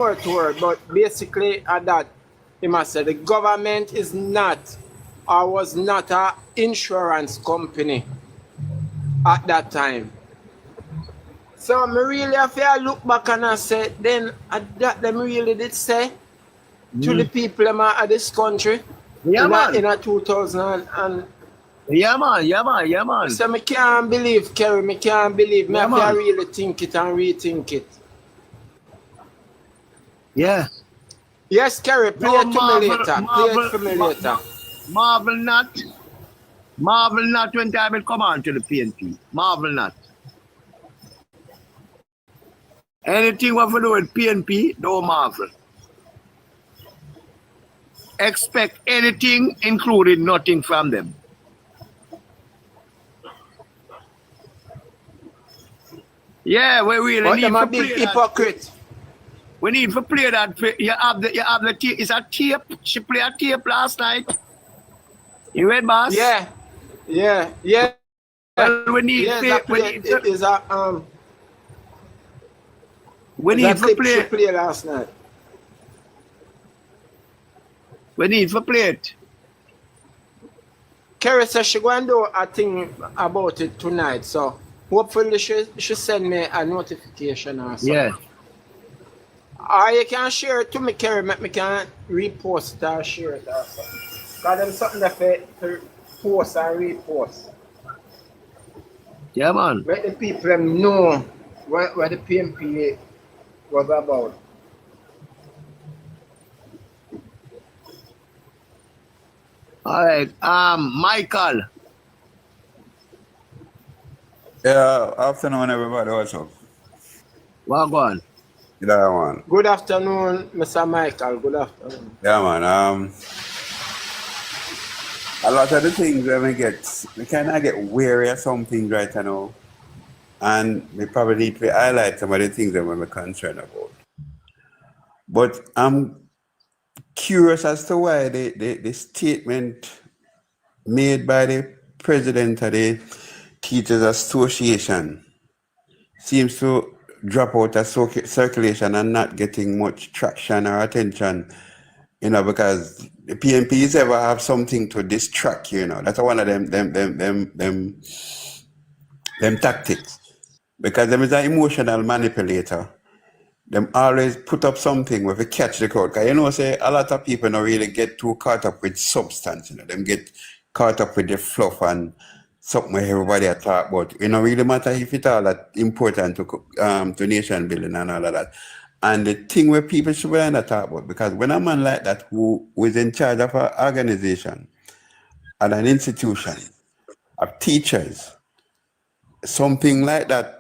word to word, but basically at that, he must say the government is not or was not an insurance company at that time. So I really have to look back and I say, then that them really did say to the people of this country in a 2000 and yeah man. So I can't believe, Kerry, I can't believe. I have to really think it and rethink it. Yeah. Yes, Kerry, play it for me later. Play it for me later. Marvel not when time will come on to the PNP. Marvel not. Anything what we do with PNP, don't marvel. Expect anything, including nothing from them. Yeah, we really need to play hypocrite. That. We need to play that. You have the tape. It's a tape. She played a tape last night. You read, boss? Yeah. Well, we need to play last night. We need to play it. Kerry says she going to do a thing about it tonight, so hopefully she send me a notification or something. Yeah. Or you can share it to me, Kerry, make me can repost it or share it or something. Because there's something that for post and repost. Yeah, man. Let the people know what the PNP was about. All right. Michael. Yeah, afternoon, everybody. What's up? Well, go on. Yeah, man. Good afternoon, Mr. Michael. Good afternoon. Yeah, man. A lot of the things we kind of get weary of some things right now. And we probably need to highlight some of the things that we're concerned about. But I'm curious as to why the statement made by the president of the Teachers Association seems to drop out of circulation and not getting much traction or attention, because the PNPs ever have something to distract you, That's one of them tactics. Because them is an emotional manipulator. Them always put up something where they catch the crowd. Because say a lot of people don't really get too caught up with substance, Them get caught up with the fluff and something where everybody talk about. It don't really matter if it's all that important to nation building and all of that. And the thing where people should be talk about, because when a man like that who is in charge of an organization and an institution of teachers, something like that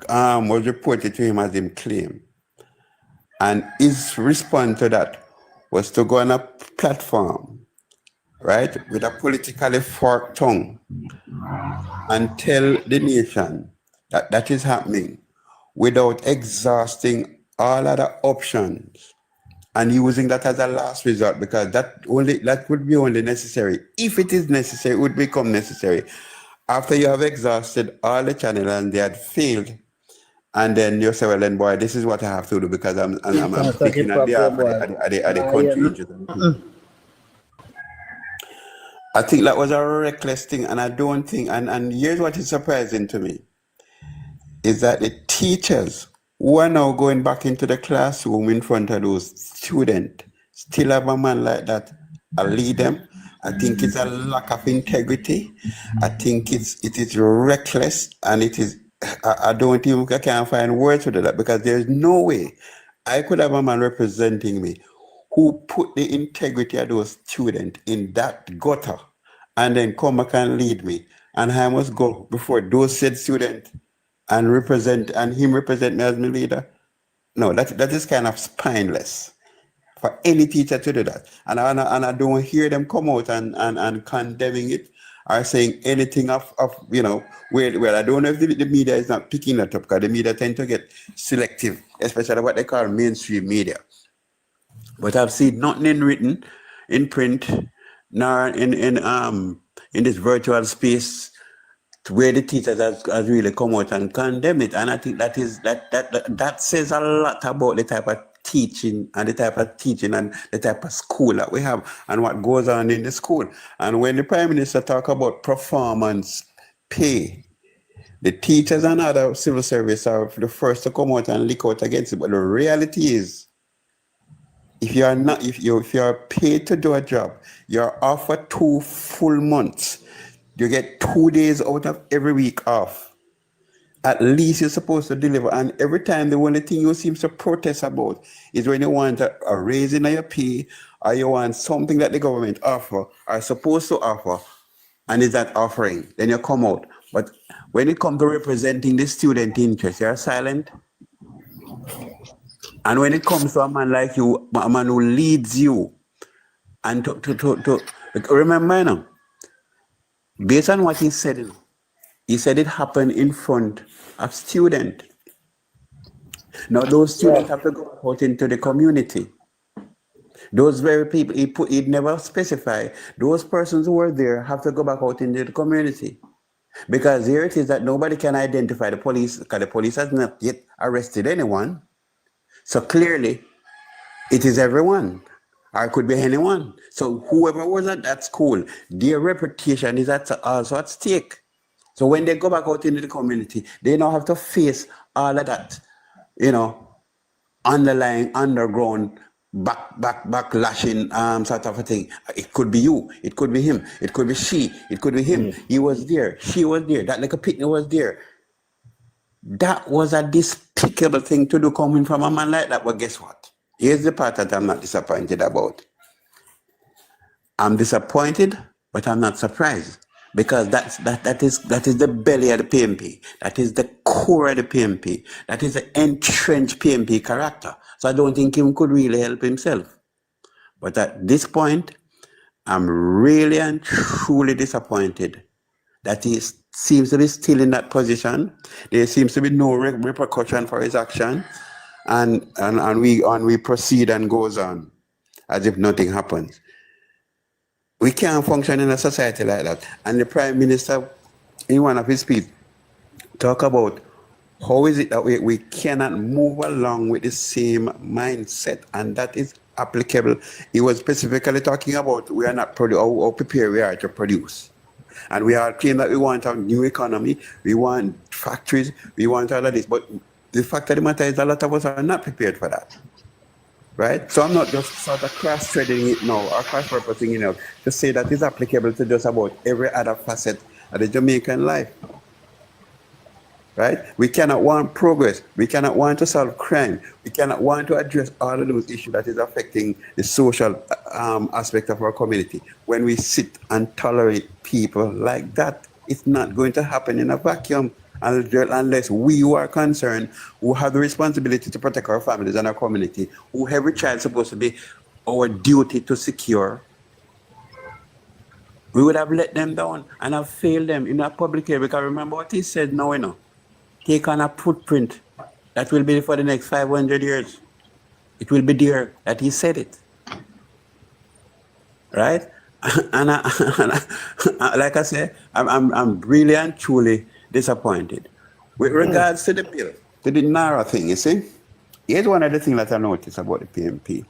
was reported to him as him claim. And his response to that was to go on a platform, right, with a politically forked tongue and tell the nation that that is happening without exhausting all other options and using that as a last resort, because that would be only necessary. If it is necessary, it would become necessary after you have exhausted all the channels and they had failed. And then you say, well, then, boy, this is what I have to do because I'm speaking at the country. I think that was a reckless thing, and I don't think, and here's what is surprising to me, is that the teachers who are now going back into the classroom in front of those students still have a man like that and lead them. I think it's a lack of integrity. I think it is reckless, and it is. I can't find words for that, because there's no way I could have a man representing me who put the integrity of those students in that gutter and then come back and lead me. And I must go before those said students and him represent me as my leader. No, that is kind of spineless for any teacher to do that. And I don't hear them come out and condemning it or saying anything of where I don't know if the media is not picking that up, because the media tend to get selective, especially what they call mainstream media. But I've seen nothing in written, in print, nor in this virtual space where the teachers has really come out and condemned it. And I think that says a lot about the type of teaching and the type of school that we have and what goes on in the school. And when the Prime Minister talk about performance pay, the teachers and other civil service are the first to come out and leak out against it. But the reality is, if you're paid to do a job, you're offered 2 full months. You get 2 days out of every week off. At least you're supposed to deliver. And every time the only thing you seem to protest about is when you want a raise in your pay or you want something that the government offer are supposed to offer and is not offering. Then you come out. But when it comes to representing the student interest, you're silent. And when it comes to a man like you, a man who leads you, and to remember now, based on what he said it happened in front of students. Now those students have to go out into the community. Those very people, he'd never specify, those persons who were there have to go back out into the community. Because here it is that nobody can identify the police, because the police has not yet arrested anyone. So clearly, it is everyone, or it could be anyone. So whoever was at that school, their reputation is also at stake. So when they go back out into the community, they now have to face all of that, underlying, underground, backlashing sort of a thing. It could be you, it could be him, it could be she, it could be him. He was there, she was there, that little picnic was there. That was a despicable thing to do coming from a man like that. But guess what? Here's the part that I'm not disappointed about. I'm disappointed, but I'm not surprised. Because that is the belly of the PMP. That is the core of the PMP. That is the entrenched PMP character. So I don't think him could really help himself. But at this point, I'm really and truly disappointed that he seems to be still in that position. There seems to be no repercussion for his action, and we proceed and goes on as if nothing happens. We can't function in a society like that. And the Prime Minister, in one of his speeches, talk about how is it that we cannot move along with the same mindset, and that is applicable. He was specifically talking about we are not how prepared we are to produce. And we are claiming that we want a new economy, we want factories, we want all of this. But the fact of the matter is a lot of us are not prepared for that. Right? So I'm not just sort of cross-threading it now or cross-purposing it out to say that it's applicable to just about every other facet of the Jamaican life. Right? We cannot want progress. We cannot want to solve crime. We cannot want to address all of those issues that is affecting the social aspect of our community. When we sit and tolerate people like that, it's not going to happen in a vacuum unless we who are concerned, who have the responsibility to protect our families and our community, who every child is supposed to be our duty to secure, we would have let them down and have failed them in a public area. Because remember what he said now, take on a footprint that will be for the next 500 years. It will be there that he said it. Right? And like I said, I'm really and truly disappointed. With regards to the bill, to the NARA thing, you see, here's one of the things that I noticed about the PMP.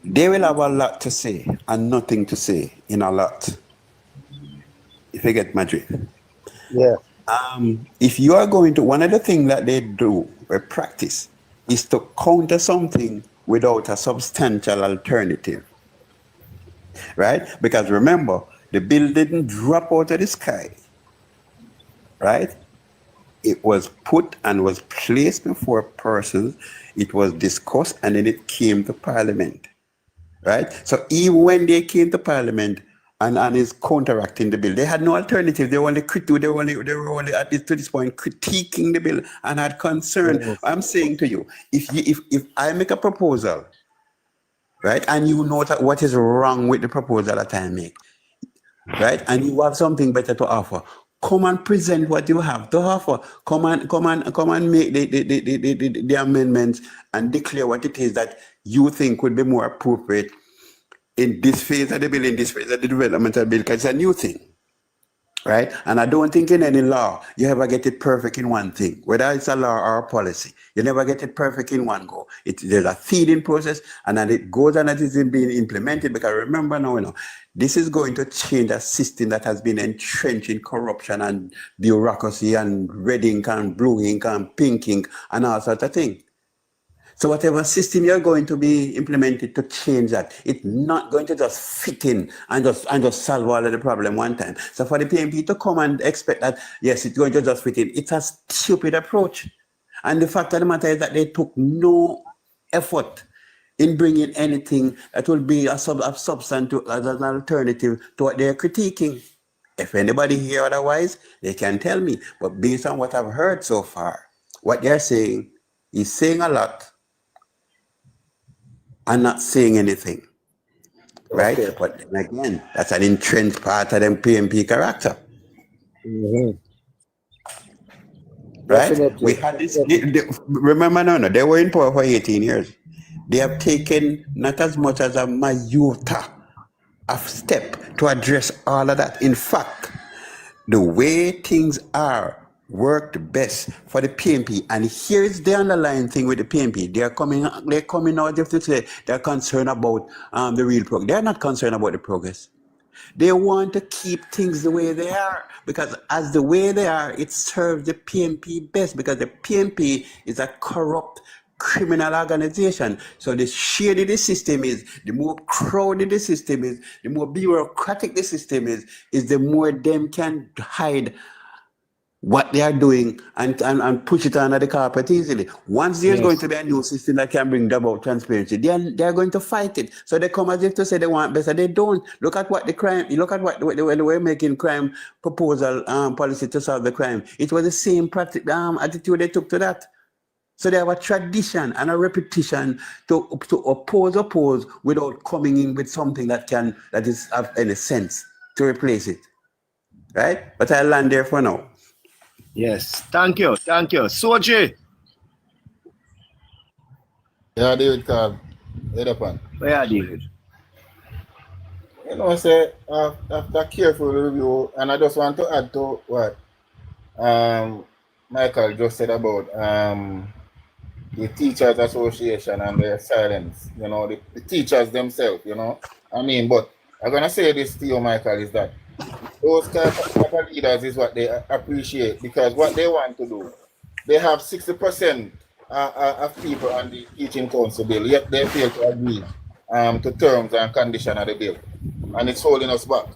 They will have a lot to say and nothing to say in a lot. If you get my drift. Yeah. If you are going to, one of the things that they do or practice is to counter something without a substantial alternative. Right? Because remember, the bill didn't drop out of the sky. Right? It was put and was placed before persons. It was discussed and then it came to Parliament. Right? So even when they came to Parliament and is counteracting the bill, they had no alternative. They were only at this, to this point critiquing the bill and had concern. Mm-hmm. I'm saying to you, if I make a proposal, right, and you know what is wrong with the proposal that I make, right, and you have something better to offer, come and present what you have to offer. Come and make the amendments and declare what it is that you think would be more appropriate in this phase of the bill, in this phase of the development of the bill, because it's a new thing. Right? And I don't think in any law you ever get it perfect in one thing, whether it's a law or a policy. You never get it perfect in one go. There's a feeding process, and then it goes and it is being implemented. Because remember now, this is going to change a system that has been entrenched in corruption and bureaucracy and red ink and blue ink and pink ink and all sorts of things. So whatever system you're going to be implemented to change that, it's not going to just fit in and just solve all of the problem one time. So for the PMP to come and expect that, yes, it's going to just fit in, it's a stupid approach. And the fact of the matter is that they took no effort in bringing anything that will be a substantive as an alternative to what they're critiquing. If anybody hear otherwise, they can tell me. But based on what I've heard so far, what they're saying is saying a lot and not saying anything, right? Okay. But then again, that's an entrenched part of them PMP character, right? Definitely. We had this, remember no, they were in power for 18 years. They have taken not as much as a iota of step to address all of that. In fact, the way things are worked best for the PMP, and here's the underlying thing with the PMP. They're coming out to say they're concerned about the real progress. They're not concerned about the progress. They want to keep things the way they are, because as the way they are, it serves the PMP best, because the PMP is a corrupt criminal organization. So the shady the system is, the more crowded the system is, the more bureaucratic the system is the more them can hide what they are doing and push it under the carpet easily. Once there's going to be a new system that can bring about transparency, they're going to fight it. So they come as if to say they want better. They don't. Look at what the crime, look at what they were making crime proposal policy to solve the crime. It was the same attitude they took to that. So they have a tradition and a repetition to oppose without coming in with something that is of any sense to replace it. Right? But I'll land there for now. Yes, thank you. Soji. Yeah, David Cobb. Head up on. Where are David? Say after careful review, and I just want to add to what Michael just said about the Teachers Association and their silence, the teachers themselves, I mean, but I'm gonna say this to you, Michael, is that those type of leaders is what they appreciate, because what they want to do, they have 60% of people on the teaching council bill, yet they fail to agree to terms and conditions of the bill, and it's holding us back.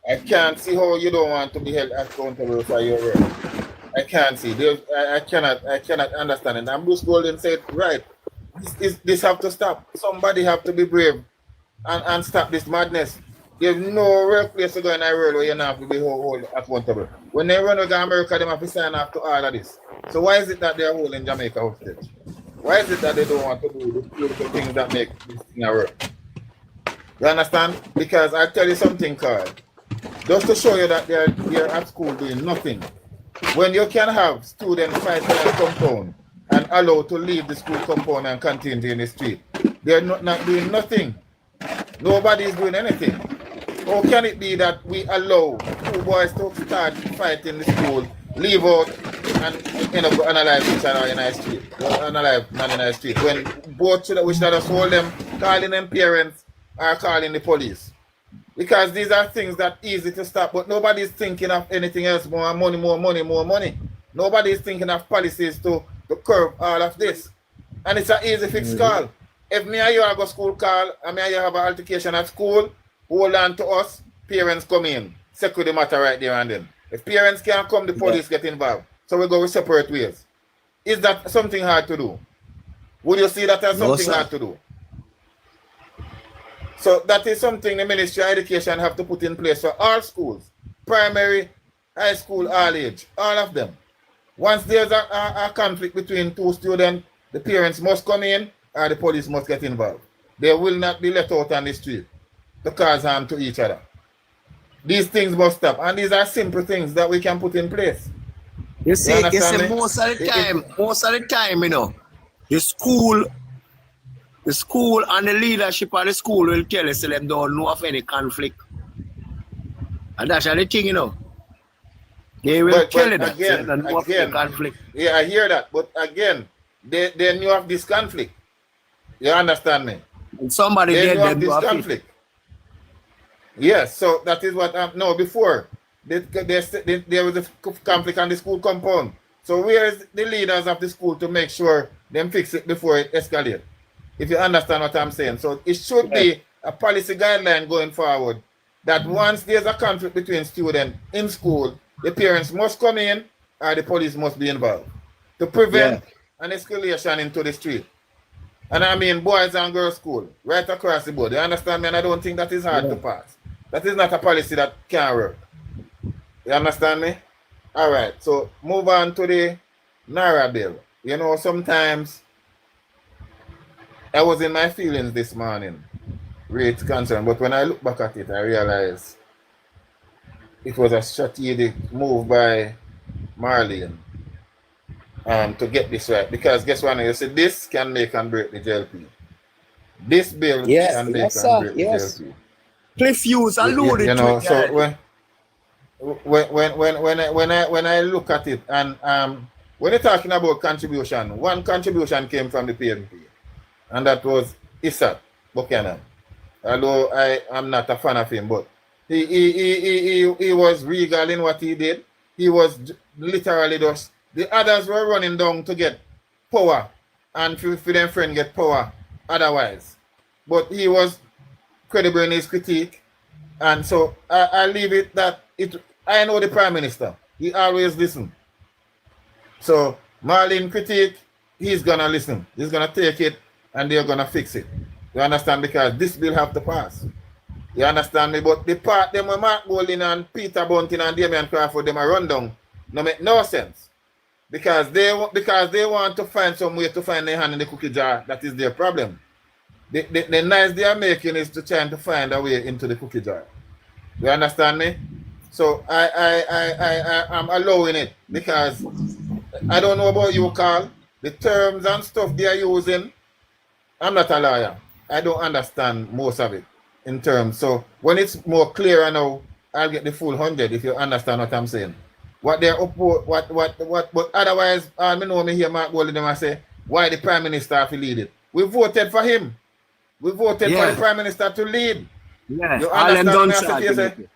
I can't see how you don't want to be held accountable for your work. I can't see. I cannot understand it. And Bruce Golden said, right, this have to stop. Somebody have to be brave and stop this madness. There's no real place to go in the world where you don't have to be hold accountable. When they run with America, they have to sign up to all of this. So why is it that they're holding Jamaica hostage? Why is it that they don't want to do the beautiful things that make this thing work? You understand? Because I tell you something, Carl. Just to show you that they're at school doing nothing. When you can have students fighting in a compound and allowed to leave the school compound and continue in the street, they're not doing nothing. Nobody is doing anything. How can it be that we allow two boys to start fighting in the school, leave out, and end up analyze each other in the street, analyze man in the street, when both should have hold them, calling them parents or calling the police? Because these are things that easy to stop, but nobody's thinking of anything else. More money. Nobody's thinking of policies to curb all of this. And it's an easy fix call. If me and you have a school call, and me and you have an altercation at school, hold on to us, parents come in, settle the matter right there and then. If parents can't come, the police get involved. So we go with separate ways. Is that something hard to do? Would you see that as something hard to do? So that is something the Ministry of Education have to put in place for all schools, primary, high school, all age, all of them. Once there's a conflict between two students, the parents must come in or the police must get involved. They will not be let out on the street to cause harm to each other. These things must stop, and these are simple things that we can put in place. You see most of the time, the school the school and the leadership of the school will tell us that they don't know of any conflict. And that's the thing, you know. They will tell you that. Again, They don't know of any conflict. Yeah, I hear that. But again, they knew of this conflict. You understand me? And somebody They there knew they of know this of it. conflict. Yes, so that is what no before there was a conflict on the school compound. So where is the leaders of the school to make sure them fix it before it escalates? If you understand what I'm saying. So it should be a policy guideline going forward that once there's a conflict between students in school, the parents must come in or the police must be involved to prevent an escalation into the street. And I mean boys and girls school, right across the board. You understand me? And I don't think that is hard to pass. That is not a policy that can work. You understand me? All right. So move on to the Naira bill. You know, sometimes I was in my feelings this morning, great concern. But when I look back at it, I realize it was a strategic move by Marlene to get this right. Because guess what? You see, this can make and break the JLP. This bill can make and break the JLP. Cliff Hughes alluded you know, to it. So when I look at it, and when you're talking about contribution, one contribution came from the PMP, and that was Issat Buchanan. Although I am not a fan of him, but he was regal in what he did. He was literally just, the others were running down to get power, and for them friend get power otherwise. But he was credible in his critique, and so I leave it that I know the Prime Minister. He always listen. So Marlene critique, he's gonna listen. He's gonna take it and they're gonna fix it. You understand? Because this bill have to pass. You understand me? But the part them with Mark Golding and Peter Bunting and Damian Crawford, them are run down, no make no sense. Because they want to find some way to find their hand in the cookie jar. That is their problem. The noise they are making is to try to find a way into the cookie jar. You understand me? So I'm allowing it because I don't know about you, Carl. The terms and stuff they are using, I'm not a lawyer. I don't understand most of it in terms. So when it's more clear now, I'll get the full 100 if you understand what I'm saying. What they're up, but otherwise, I know me hear Mark Golding and say, why the Prime Minister have to lead it? We voted for him. We voted for the Prime Minister to lead. Yes, you all them done argument.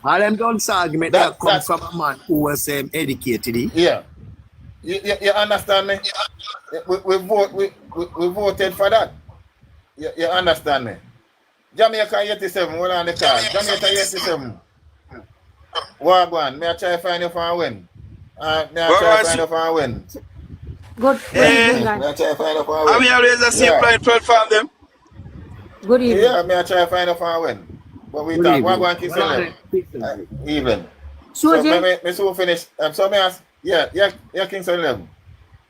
All them done argument that comes from a man who was educated. Yeah. You understand me? We voted for that. You understand me? Jamaica 87, what on the car? Jamaica 87. Wagwan, may I try to find you for a win? May I try to find you for a win? Good evening, guys. May I try to find you for a win? I mean, always the same plan 12 from them. Good evening. Yeah, may I try to find you for a win? But we talk, Wagwan keeps even. So, me so finish. So, me ask, yeah, Kingston 11.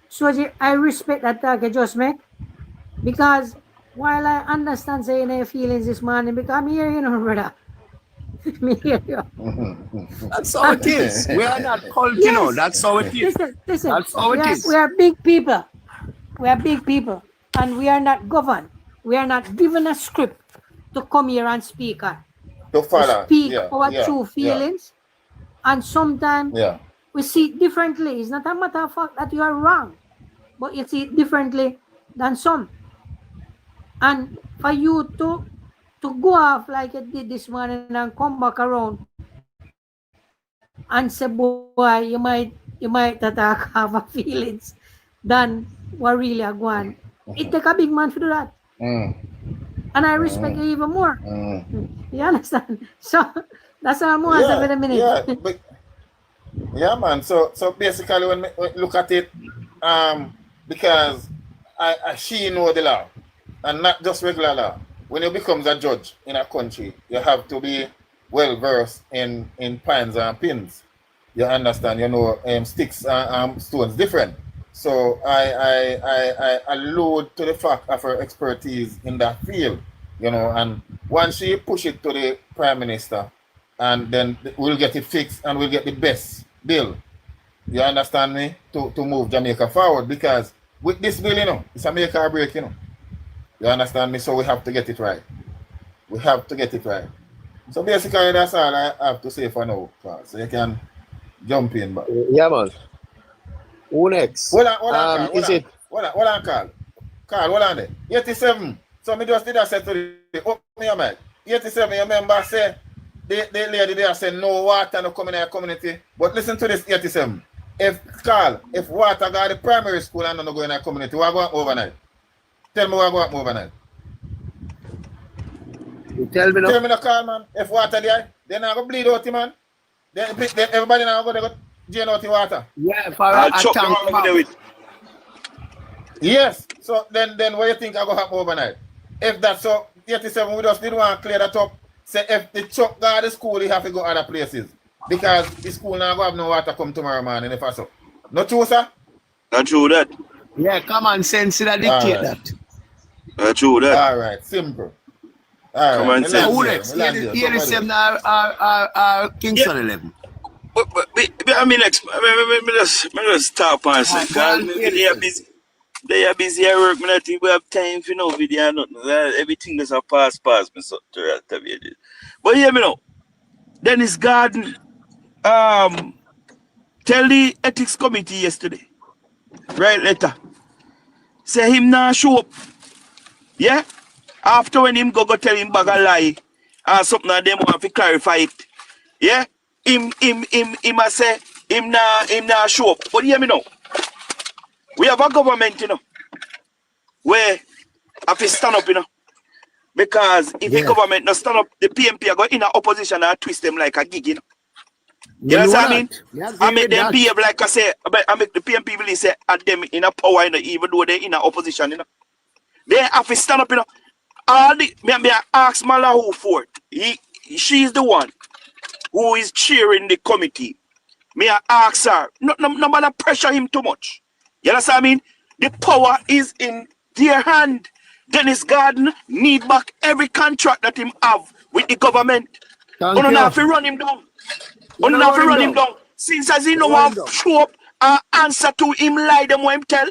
Soji, I respect that talk you just make, because while I understand saying your feelings this morning, because I'm here, you know, brother. Me hear you. That's how it is. We are not called, you know, that's how it is. Listen, that's how it is. We are big people. We are big people, and we are not governed. We are not given a script to come here and speak on. To speak our true feelings, and sometimes we see it differently. It's not a matter of fact that you are wrong, but you see it differently than some. And for you to go off like you did this morning and come back around and say, boy, you might attack have a feelings than what really are going. It take a big man to do that. And I respect you even more. You understand? So that's what I'm going to say for the minute. Yeah, man. So basically, when we look at it, because she know the law, and not just regular law. When you become a judge in a country, you have to be well versed in pines and pins. You understand? You know, sticks and stones different. So I allude to the fact of her expertise in that field. You know, and once she push it to the Prime Minister, and then we'll get it fixed and we'll get the best bill. You understand me? To move Jamaica forward, because with this bill, you know, it's a make or break, you know. You understand me? So we have to get it right. We have to get it right. So basically, that's all I have to say for now, so you can jump in. But yeah, man. Who next? Hold on, Carl. Is it? Hold on, Carl. Carl, hold on there. 87. So me just did that say to the open your mic. 87, you remember say the lady there said no water no coming in the community. But listen to this 87. If water got the primary school and not going in the community, what go overnight? Tell me what go overnight. You tell me no. Tell me no, Carl, man. If water there, then I go bleed out, man. Then everybody now go drain out the water. Yeah, for a tank. Yes. So then what you think I go happen overnight? If that's so 87, we just didn't want to clear that up. Say if the truck got the school, he have to go other places. Because the school now go have no water come tomorrow morning if I so. Not true, sir? Not true that. Yeah, common sense that dictate that. Not true that. All right, simple. All Common right. sense. Who next? 87 are Kingston 11. But I mean, just talk on something. They are busy at work. I don't think we have time for no video. Nothing. Everything is a pass. Me so to that. But hear me now. Dennis Garden tell the ethics committee yesterday. Right letter. Say him not show up. Yeah? After when him go tell him bag a lie or something and them want to clarify it. Yeah? Him a say him not show up. But hear me now. We have a government, you know, where have to stand up, you know. Because if the government not stand up, the PMP are going in a opposition and twist them like a gig, you know. You know what I mean? I make them behave like I say, I make the PMP really say at them in a power, you know, even though they're in a opposition, you know. They have to stand up, you know. All the me ask Malahu Fort. She's the one who is chairing the committee. Me ask her, no matter pressure him too much. You understand what I mean? The power is in their hand. Dennis Garden need back every contract that him have with the government. You don't have to run him down. You don't have to run him down. Since as he no want show up and answer to him lie them what him tell.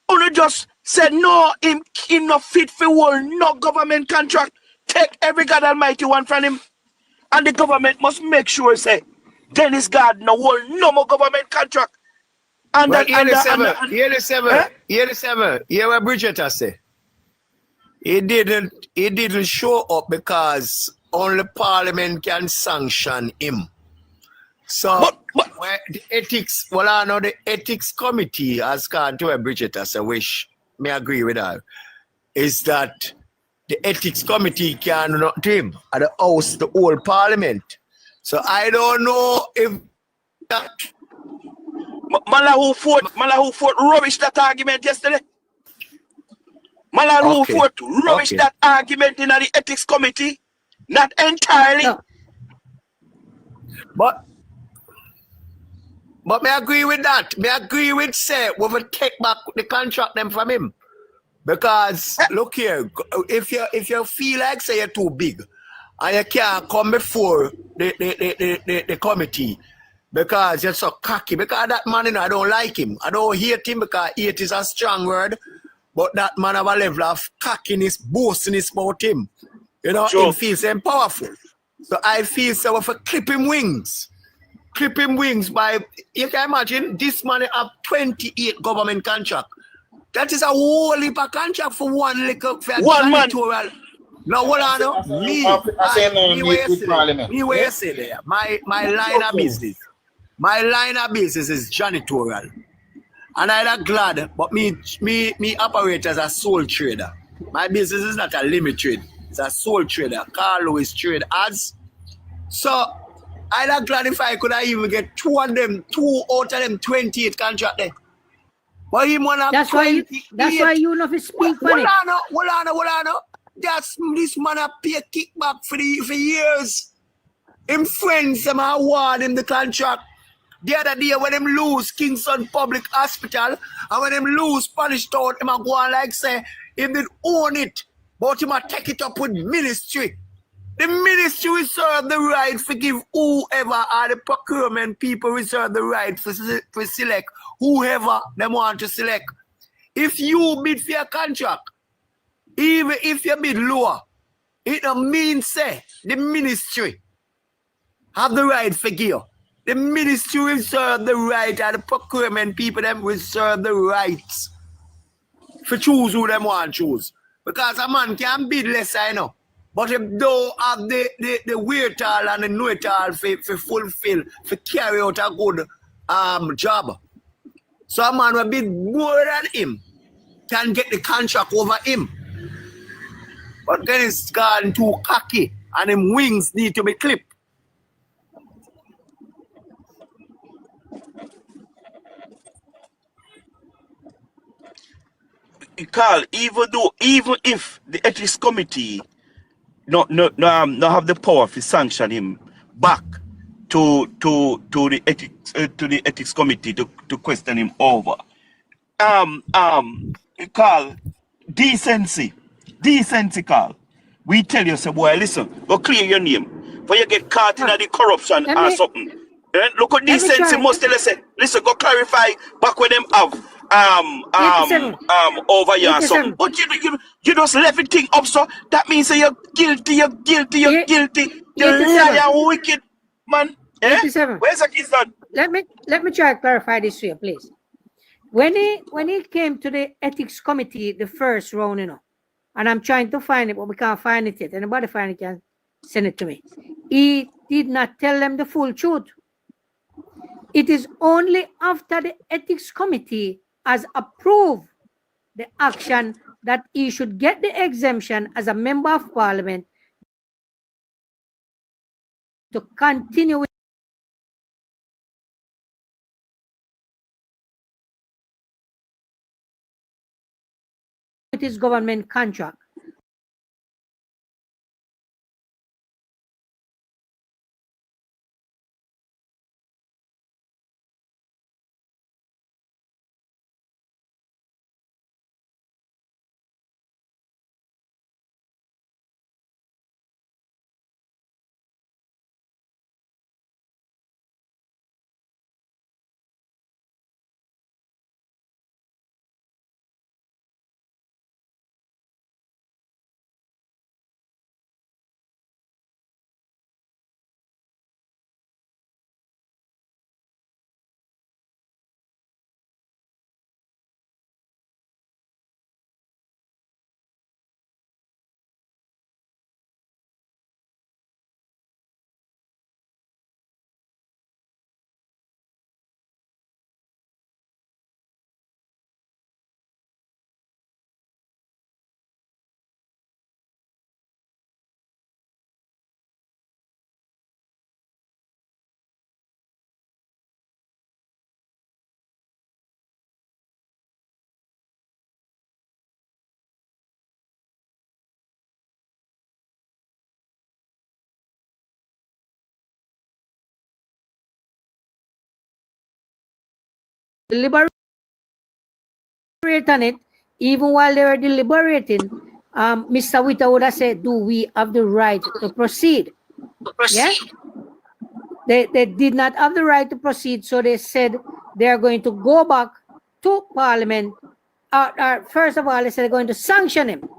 You just said no, him not fit for no government contract. Take every God Almighty one from him. And the government must make sure say Dennis Garden no more government contract. And well, hear what Bridget has said. He didn't show up because only Parliament can sanction him. So the ethics, I know the ethics committee has gone to what Bridget has said, which me agree with her, is that the ethics committee can not to him at the house, the whole Parliament. So I don't know if that Malahu Fort rubbish that argument yesterday. Malahu Fort rubbish that argument in the ethics committee. Not entirely. No. But me agree with that. Me agree with say we will take back the contract them from him. Because look here, if you feel like say you're too big and you can't come before the committee because you're so cocky, because that man, you know, I don't like him. I don't hate him because hate is a strong word, but that man have a level of cockiness, boastiness about him. You know, sure. He feels him powerful. So I feel so if I clip him wings by, you can imagine this man have 28 government contract. That is a whole heap of contract for one little one man. No, what I know? Me where you say there. My line of business. My line of business is janitorial. And I'm glad, but me operate as a sole trader. My business is not a limit trade. It's a sole trader. Carl Lewis trade ads. So I'm glad if I could even get two out of them 28 contract there. But him wanna that's why you know to speak for it. Hold on. That's this man a pay kickback for years. Him friends them award him the contract. The other day when him lose Kingston Public Hospital and when him lose Spanish Town, him a go on like say him did own it, but him a take it up with ministry. The ministry reserve the right to give whoever are the procurement people reserve the right for select whoever they want to select. If you bid for a contract Even if you bid lower, it don't mean say the ministry have the right for give. The ministry will serve the right, and the procurement people them will serve the rights for choose who them want to choose. Because a man can bid less, I know. But if don't have the wherewithal and the know-it-all for fulfill, for carry out a good job. So a man will bid more than him can get the contract over him. But then it's gone too cocky and him wings need to be clipped. Carl, even if the ethics committee no have the power to sanction him back to the ethics committee to question him over. Carl, decency, Carl. We tell you, say, boy, listen, go clear your name. For you get caught in the corruption or something. Look at decency must tell us, say, listen, go clarify back when them have over here or something. But you just left everything up, so that means that you're guilty. You're liar, wicked man. Eh? 87. Where's the kids done? Let me try to clarify this here, please. When he came to the ethics committee, the first round, and I'm trying to find it, but we can't find it yet. Anybody find it can send it to me. He did not tell them the full truth. It is only after the ethics committee has approved the action that he should get the exemption as a member of parliament to continue with his government contract. Deliberate on it, even while they were deliberating, Mr. Witter would have said, do we have the right to proceed? Yeah? They did not have the right to proceed, so they said they are going to go back to Parliament. First of all, they said they're going to sanction him.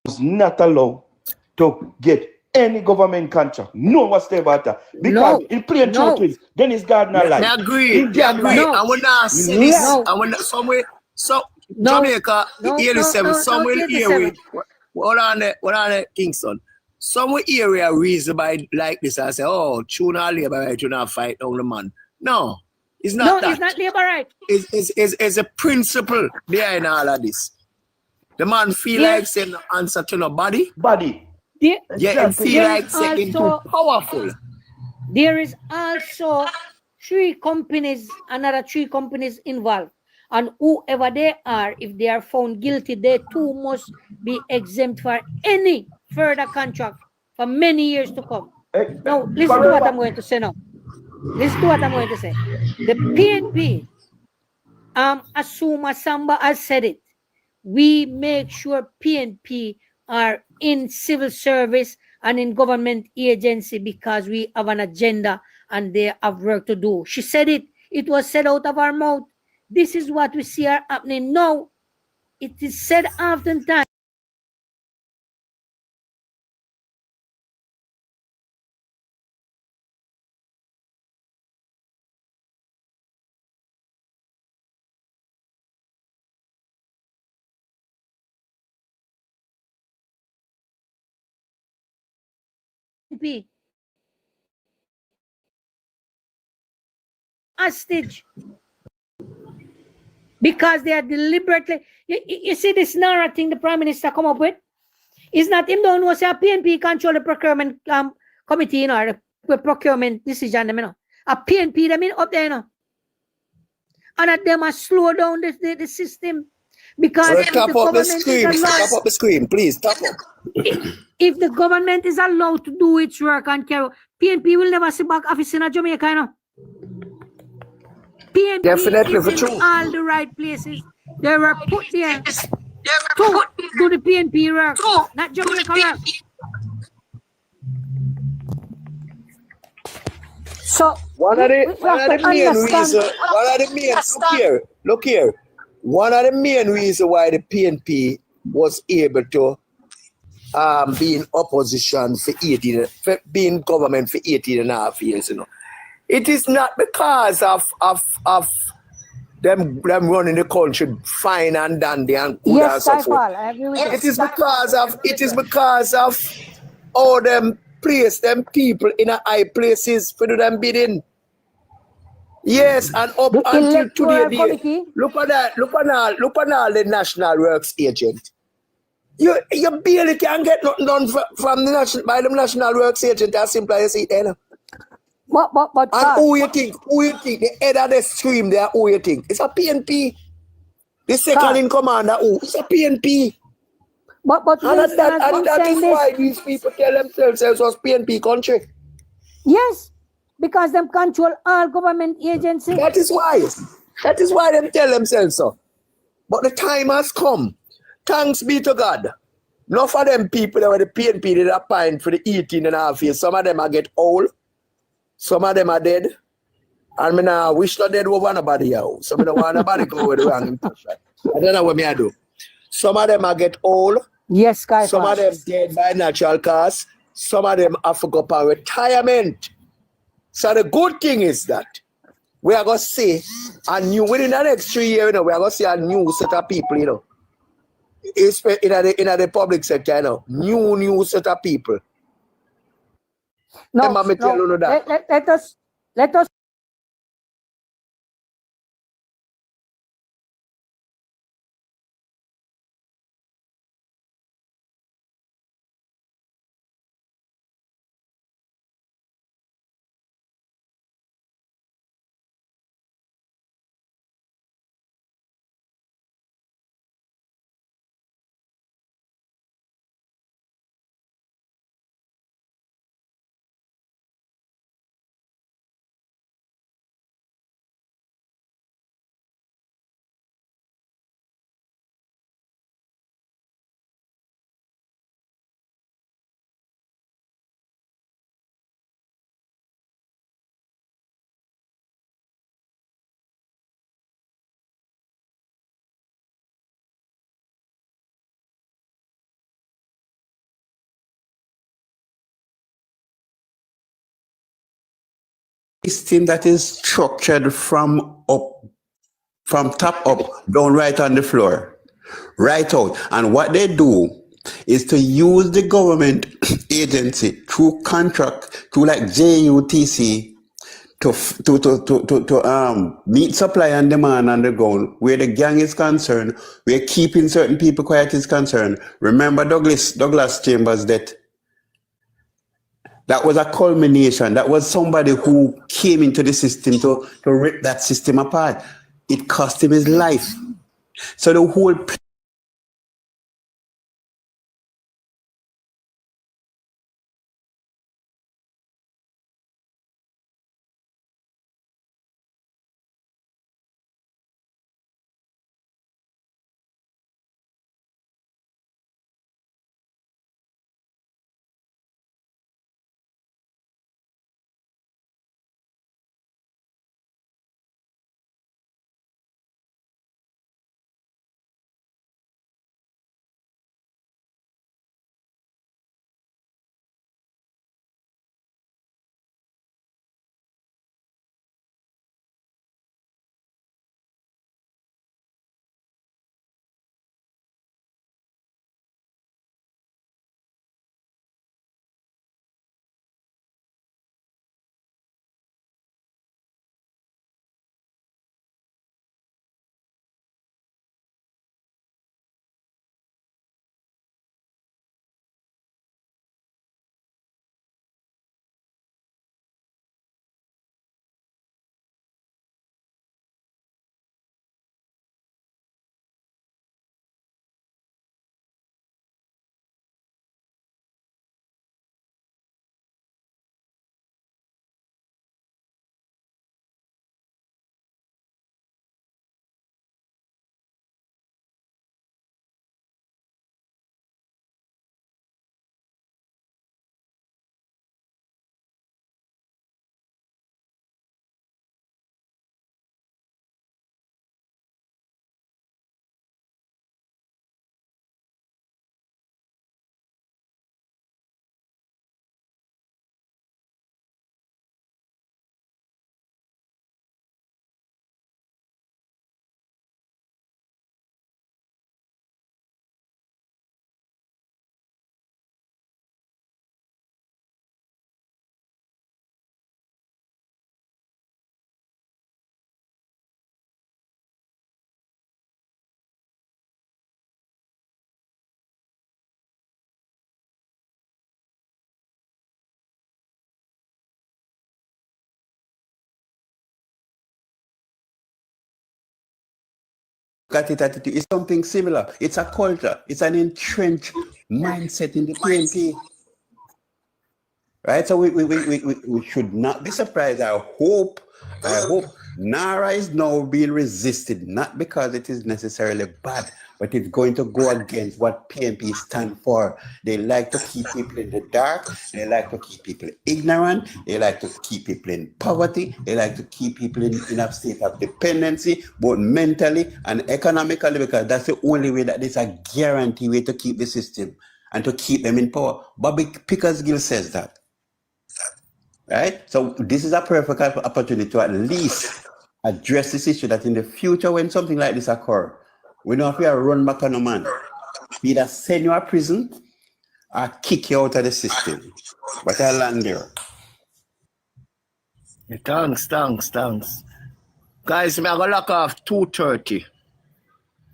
was not allowed to get any government contract. No whatsoever at all. Because in plain truth is, Dennis Gardner Me lied. agree. Me agree. I will not say this. I will not, somewhere. So Jamaica, 87. Somewhere here. What on the Kingston? Some area reason by like this. I say, oh, tune our labor right to not fight down the man. No, it's not that. It's not labor right. It's a principle behind all of this. The man feel like saying the answer to nobody. He feel like saying too powerful. There is also another three companies involved. And whoever they are, if they are found guilty, they too must be exempt for any further contract for many years to come. Now, listen to what I'm going to say now. Listen to what I'm going to say. The PNP, Asuma Samba has said it. We make sure PNP are in civil service and in government agency because we have an agenda and they have work to do. She said it. It was said out of our mouth. This is what we see are happening now. It is said oftentimes. Hostage because they are deliberately. You see this narrative the Prime Minister come up with? It's not him don't know say a PNP control the procurement committee, you know, the procurement decision, you know. A PNP them in up there, you know. And that them must slow down the system because Tap up the screen, please. Tap up. If the government is allowed to do its work and carry, PNP will never see back office in Jamaica, you know. PNP Definitely is in all the right places. They were put there to do the PNP work, not Jamaica work. So one of the main reasons why the PNP was able to be in opposition for be in government for 18 and a half years, you know. It is not because of them running the country fine and dandy and good and so forth. I agree with it is because of all them place them people in a high places for them bidding. Yes, and up until today, look at all the National Works agent. You barely can get nothing done from the National Works agent as simple as it is. But and who you think? The head of the stream there, who you think? It's a PNP. The second in commander, it's a PNP. But that is why these people tell themselves it was PNP country. Yes, because them control all government agencies. That is why them tell themselves so. But the time has come. Thanks be to God. Enough of them people that were the PNP that are pine for the 18 and a half years. Some of them are get old. Some of them are dead. And I now wish not dead over nobody else. Some of them want nobody go with the wrong impression. I don't know what I do. Some of them are get old. Yes, guys. Some of them dead by natural cause. Some of them have to go for retirement. So the good thing is that we are going to see within the next 3 years, you know, we are going to see a new set of people, you know. It's in the public sector, you know. New set of people. No, let us system that is structured from top up, down right on the floor, right out. And what they do is to use the government agency through contract, through like JUTC, to meet supply and demand on the ground. Where the gang is concerned, where keeping certain people quiet is concerned. Remember Douglas Chambers' death? That was a culmination. That was somebody who came into the system to rip that system apart. It cost him his life. So the whole attitude is something similar. It's a culture. It's an entrenched mindset in the PNP. Right? So we should not be surprised. I hope NARA is now being resisted, not because it is necessarily bad, but it's going to go against what PNP stand for. They like to keep people in the dark. They like to keep people ignorant. They like to keep people in poverty. They like to keep people in a state of dependency, both mentally and economically, because that's the only way that there's a guarantee way to keep the system and to keep them in power. Bobby Pickersgill says that. Right? So this is a perfect opportunity to at least address this issue that in the future when something like this occurs, we know if we are run back on a man, we either send you to prison or kick you out of the system. But I'll land there. Thanks. Guys, I'm going to lock off 2:30.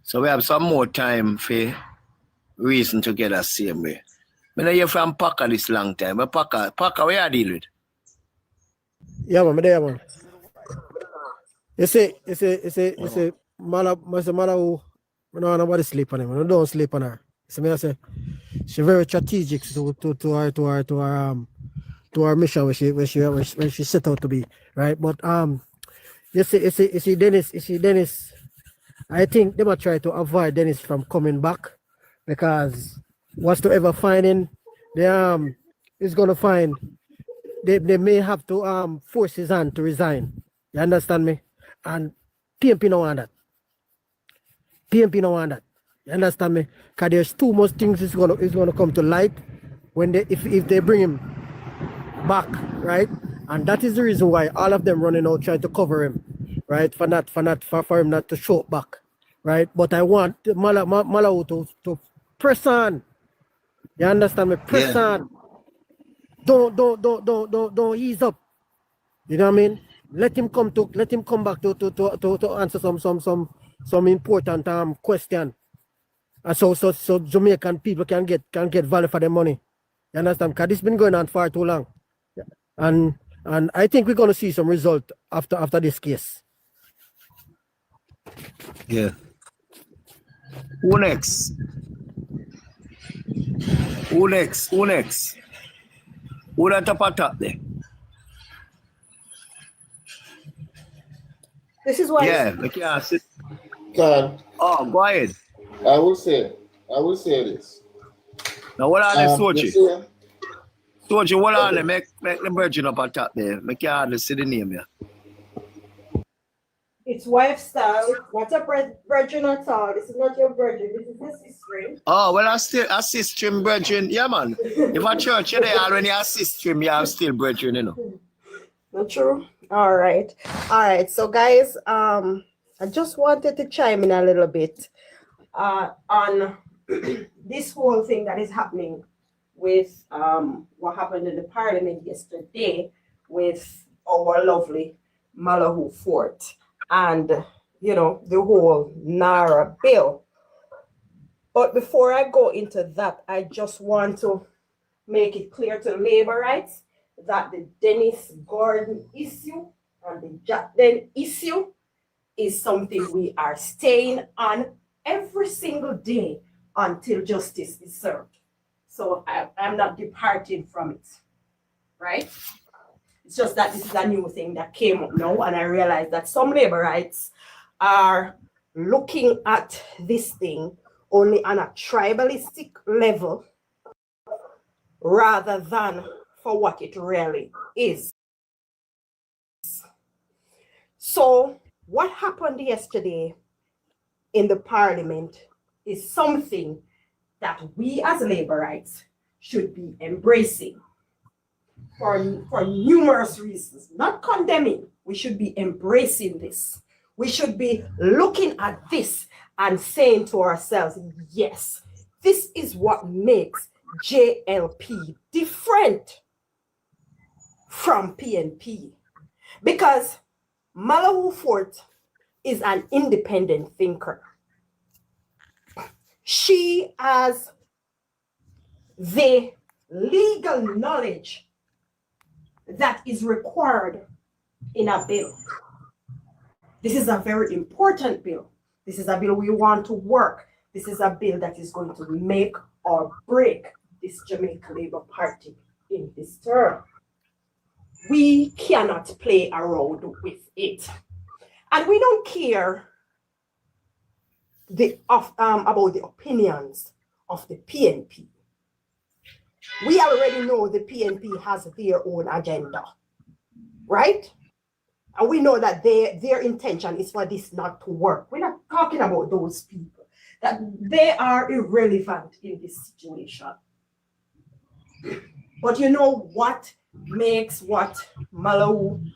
So we have some more time for reason to get us same way. I know you're from Paca this long time. But Paca, where are you dealing with? Yeah, man, there, man. You see, man who no nobody sleep on him. I don't sleep on her. So me I say she's very strategic to our mission when she set out to be, right? But you see Dennis, I think they might try to avoid Dennis from coming back because whatsoever finding they is gonna find they may have to force his hand to resign. You understand me? And PNP don't want that. PNP don't want that. You understand me? Because there's too much things is gonna come to light when if they bring him back, right? And that is the reason why all of them running out trying to cover him, right? For him not to show back, right? But I want Malawi to press on. You understand me? Press on. Don't ease up. You know what I mean? Let him come back to answer some important question. And so Jamaican people can get value for their money. You understand? Because this been going on far too long. And I think we're gonna see some result after this case. Yeah. Who next? Who next? Who that top there? This is why. Yeah, I can't sit. God, Oh, go ahead. I will say this. Now what are the You Sochi? see, Sochi, what are they? Make the virgin up on top there. Make you hardly see the name here. It's wife style. It's not a virgin at all. This is not your virgin. This is your sister. Oh, well, I still assist him, brethren. Yeah, man. If a church, you there, when you assist him, you have still brethren, you know. Not true. All right. So, guys, I just wanted to chime in a little bit on this whole thing that is happening with what happened in the parliament yesterday with our lovely Malawi Fort and, the whole NARA bill. But before I go into that, I just want to make it clear to labor rights that the Dennis Gordon issue and the Jack Den issue is something we are staying on every single day until justice is served. So I'm not departing from it, right? It's just that this is a new thing that came up now, and I realize that some labor rights are looking at this thing only on a tribalistic level rather than for what it really is. So what happened yesterday in the parliament is something that we as labor rights should be embracing for numerous reasons, not condemning. We should be embracing this. We should be looking at this and saying to ourselves, yes, this is what makes JLP different from PNP, because Malawi Fort is an independent thinker. She has the legal knowledge that is required in a bill. This is a very important bill. This is a bill we want to work. This is a bill that is going to make or break this Jamaica Labour Party in this term. We cannot play around with it. And we don't care about the opinions of the PNP. We already know the PNP has their own agenda, right? And we know that their intention is for this not to work. We're not talking about those people, that they are irrelevant in this situation. But you know what makes what Malawi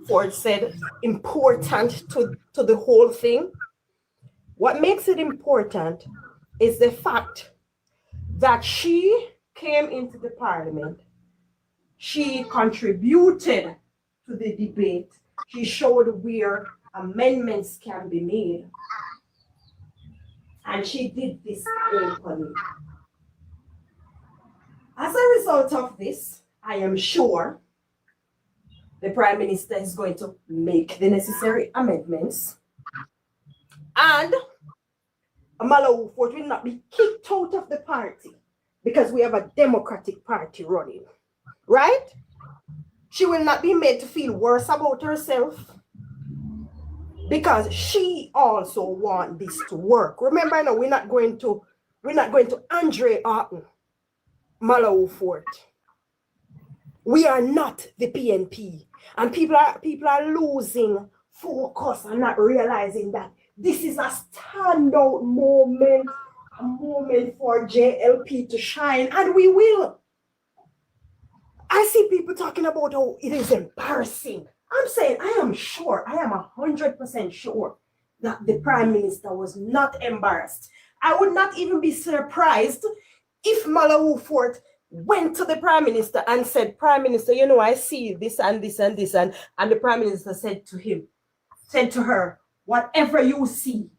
Fort said important to the whole thing? What makes it important is the fact that she came into the parliament, she contributed to the debate, she showed where amendments can be made, and she did this openly. As a result of this, I am sure the Prime Minister is going to make the necessary amendments, and Malawi Fort will not be kicked out of the party because we have a Democratic Party running, right? She will not be made to feel worse about herself because she also wants this to work. Remember, now we're not going to Andre Arton Malawi Fort. We are not the PNP, and people are losing focus and not realizing that this is a standout moment, a moment for JLP to shine, and we will. I see people talking about how it is embarrassing. I'm saying I am 100% sure that the Prime Minister was not embarrassed. I would not even be surprised if Malawi Fort went to the Prime Minister and said, Prime Minister, you know, I see this and this and this. And the Prime Minister said to her, whatever you see,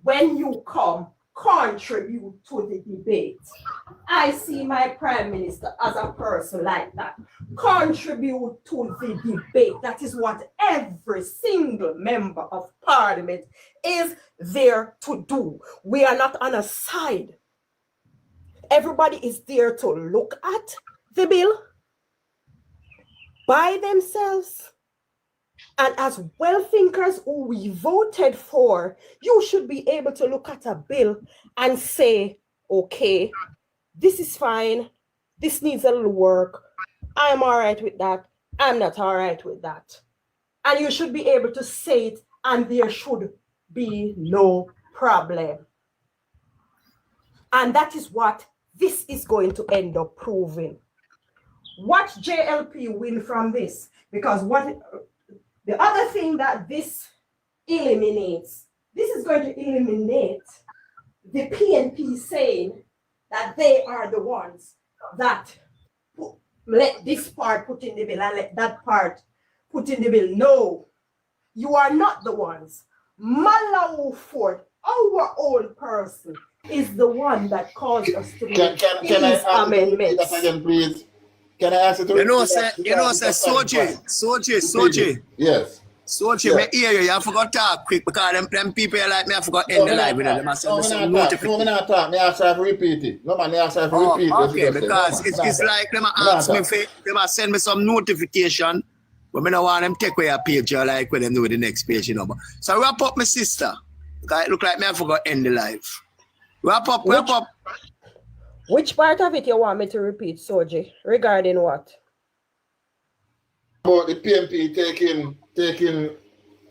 when you come, contribute to the debate. I see my Prime Minister as a person like that. Contribute to the debate. That is what every single member of Parliament is there to do. We are not on a side. Everybody is there to look at the bill by themselves. And as well thinkers who we voted for, you should be able to look at a bill and say, okay, this is fine. This needs a little work. I'm all right with that. I'm not all right with that. And you should be able to say it, and there should be no problem. And that is what this is going to end up proving. What JLP win from this? Because the other thing that this eliminates, this is going to eliminate the PNP saying that they are the ones that let this part put in the bill and let that part put in the bill. No, you are not the ones. Malawi Fort, our own person, is the one that caused us to make these amendments. Again, please? Can I ask you to Soji. Yes. Soji, me hear you. You forgot to talk quick because them people like me, I forgot end the live with them. I send me some notification. No, me not talk. Me ask her to repeat it. No, man, me ask her to repeat it. Okay, because it's like them ask me, them send me some notification, but me don't want them take away a page like when them do with the next page, you know. So wrap up, my sister. Because it look like me, I forgot end the live. Wrap up. Which part of it you want me to repeat, Soji? Regarding what? About the PNP taking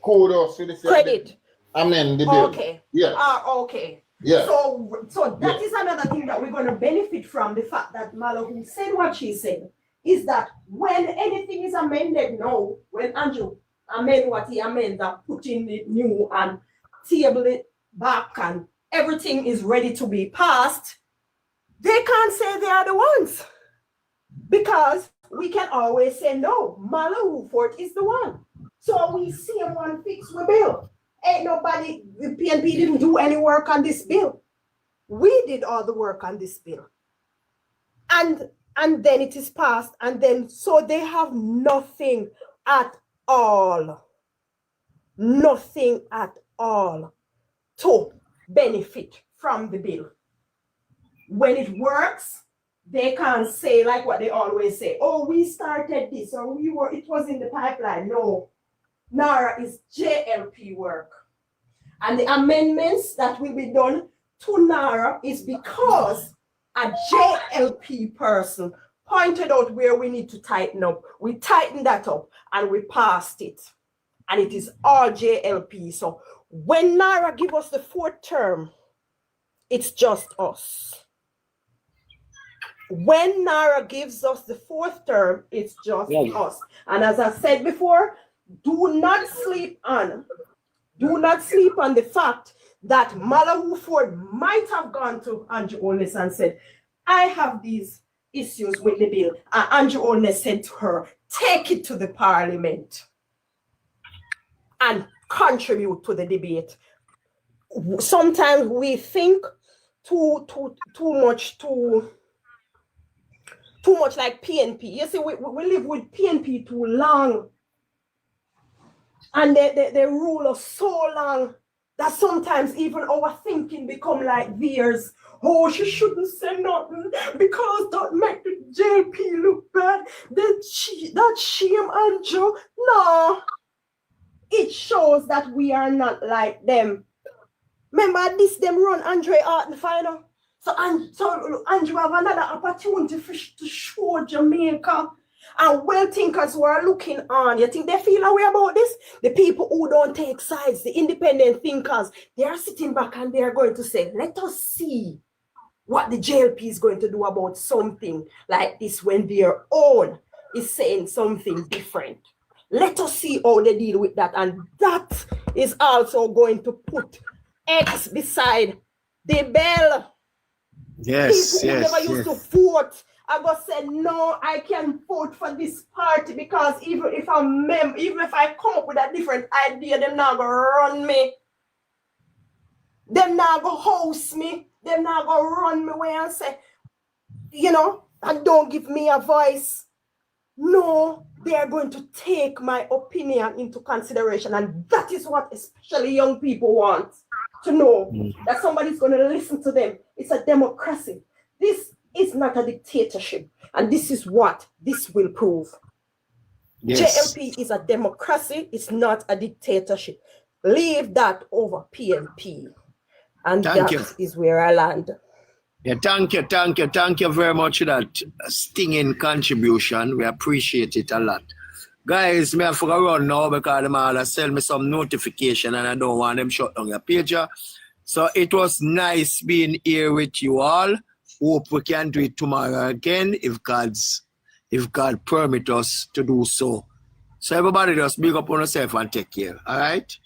kudos to the credit. Amend the bill. Okay. Yes. Okay. Yeah. So that is another thing that we're going to benefit from, the fact that Malawi said what she said, is that when anything is amended now, when Andrew amend what he amends and put in it new and table it back and everything is ready to be passed, they can't say they are the ones, because we can always say no. Malawi Fort is the one. So we see one fix with bill. Ain't nobody, the PNP didn't do any work on this bill. We did all the work on this bill. And then it is passed, and then so they have nothing at all. Nothing at all to benefit from the bill. When it works, they can't say like what they always say, oh, we started this, or it was in the pipeline. No, NARA is JLP work. And the amendments that will be done to NARA is because a JLP person pointed out where we need to tighten up. We tightened that up and we passed it. And it is all JLP. So when NARA give us the 4th term, it's just us. When NARA gives us the 4th term, it's just us. And as I said before, do not sleep on the fact that Malawi Fort might have gone to Andrew Holness and said, I have these issues with the bill. And Andrew Holness said to her, take it to the Parliament and contribute to the debate. Sometimes we think too much like PNP. You see, we live with PNP too long. And they rule us so long that sometimes even our thinking become like theirs. Oh, she shouldn't say nothing because that make the JP look bad. That shame Andrew. No. It shows that we are not like them. Remember this, them run Andre out in the final. So Andrew have another opportunity to show Jamaica. And well thinkers who are looking on, you think they feel away about this? The people who don't take sides, the independent thinkers, they are sitting back and they are going to say, let us see what the JLP is going to do about something like this when their own is saying something different. Let us see how they deal with that. And that is also going to put X beside the bell. Yes, People who yes, never used to vote, I go say, no, I can vote for this party because even if I come up with a different idea, they're not gonna run me. They're not gonna host me. They're not gonna run me away and say, and don't give me a voice. No, they are going to take my opinion into consideration. And that is what especially young people want to know, that somebody's going to listen to them. It's a democracy. This is not a dictatorship. And this is what this will prove. Yes. JLP is a democracy. It's not a dictatorship. Leave that over PNP. And Thank that you. is where I land. Yeah, thank you very much for that stinging contribution. We appreciate it a lot. Guys, me have to run now because them all send me some notification and I don't want them shut down your page. So it was nice being here with you all. Hope we can do it tomorrow again if God permit us to do so. So everybody just big up on yourself and take care. All right?